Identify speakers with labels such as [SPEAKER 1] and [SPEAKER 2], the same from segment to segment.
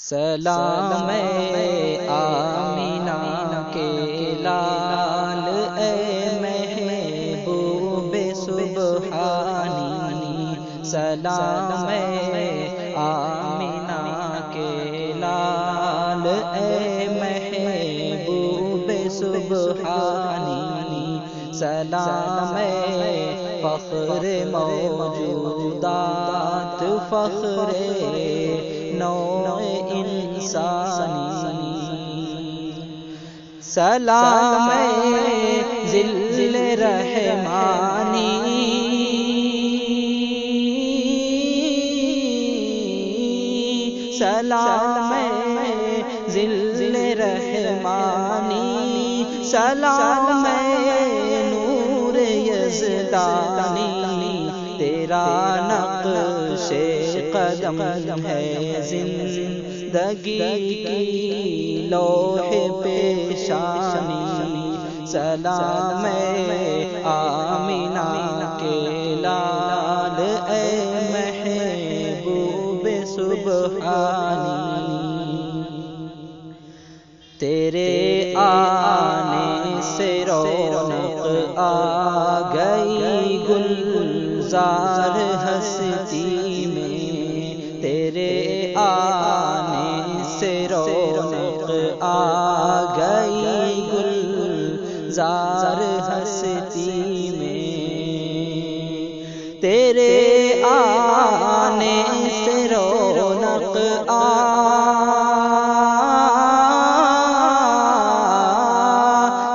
[SPEAKER 1] سلام آمینہ کے لال اے محبوب سبحانی، سلام آمینہ کے لال اے محبوب سبحانی، سلام فخر موجودات، فخر نوع انسانی، سلام ذل رحمانی، سلام ذل رحمانی، سلام نور یزدانی، تیرا نقش قدم ہے زندگی کی لوح پیشانی، سلام آمینہ کے لال اے محبوب سبحانی، تیرے آنے سے رونق آ گئی گلزار ہستی میں، تیرے آنے سے رونق آ گئی گلزار ہستی میں، تیرے آنے سے رونق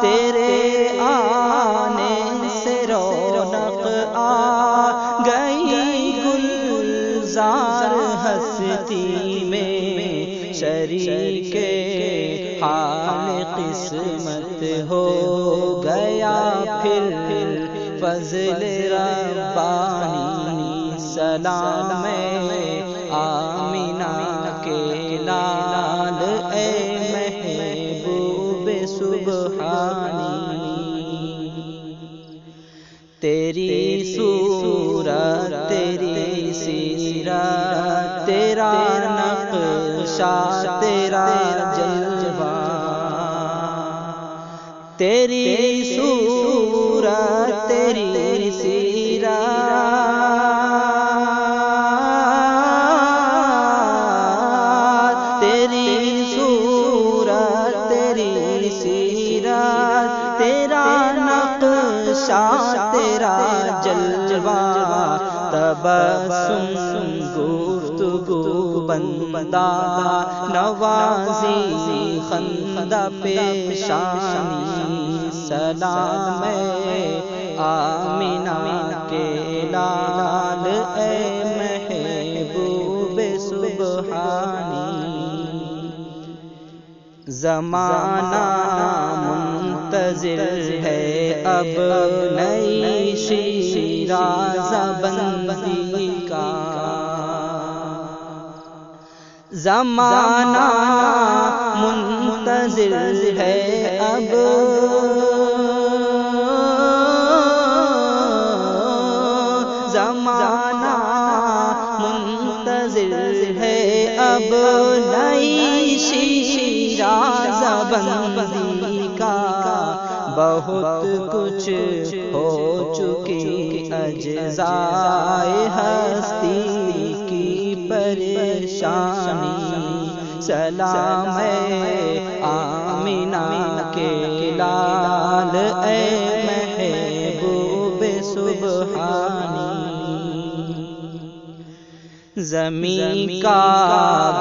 [SPEAKER 1] تیرے آنے سے رونق آ گئی گلزار ہستی میں، شریک حال قسمت ہو گیا پھر فضل ربانی، سلام آمینہ کے لال اے محبوب سبحانی، تیری صورت تیری سیرت تیرا نقشہ تیرا جلوہ، تیری صورت تیری سیرت تیری صورت تیری سیرت تیرا نقشہ تیرا جلوہ، تبسم گفتگو بندہ نوازی خندہ پیشانی، سلام آمینہ کے لال اے محبوب سبحانی، زمانہ منتظر ہے اب نئی شیراز بندی کا، زمانہ منتظر ہے اب زمانہ منتظر ہے اب نئی شیراز بندی کا، بہت کچھ ہو چکی اجزائے ہستی کی پریشانی، سلام آمینہ کے لال اے محبوب سبحانی، زمین کا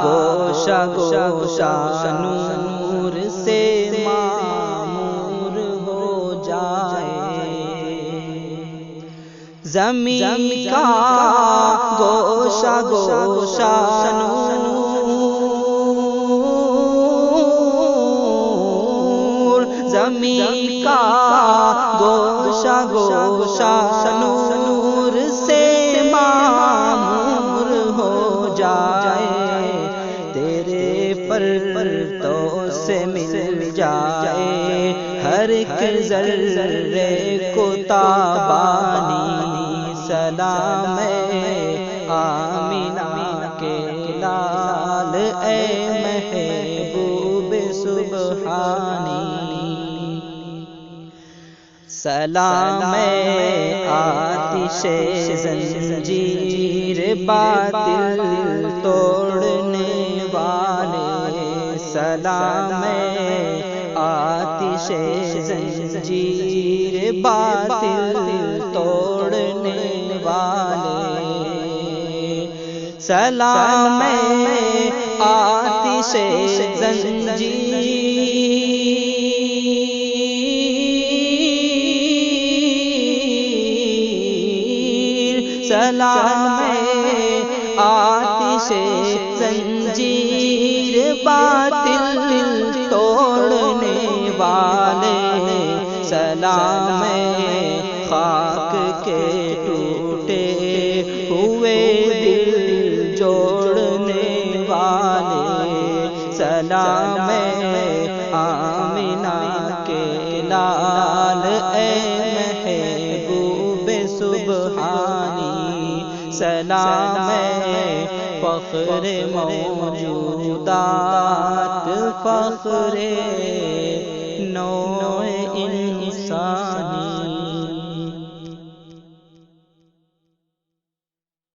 [SPEAKER 1] گوشہ گوشہ نور سے معمور ہو جائے، زمین کا گوشہ گوشہ نور، زمین کا گوشہ گوشہ نور سے معمور ہو جائے، تیرے پرتو سے مل جائے ہر ایک ذرے کو تابانی، سلام آمینہ کے لال اے سلام آتش زنجیر باطل توڑنے والے، سلام آتش زنجیر باطل توڑنے والے، سلام آتش زنجیر، سلام آتش زنجیر باطل توڑنے والے، سلام خاک کے ٹوٹے ہوئے دل جوڑنے والے، سلام آمنہ کے لال اے محبوب سبحانی، سلام فخر موجودات، فخر نوع انسان۔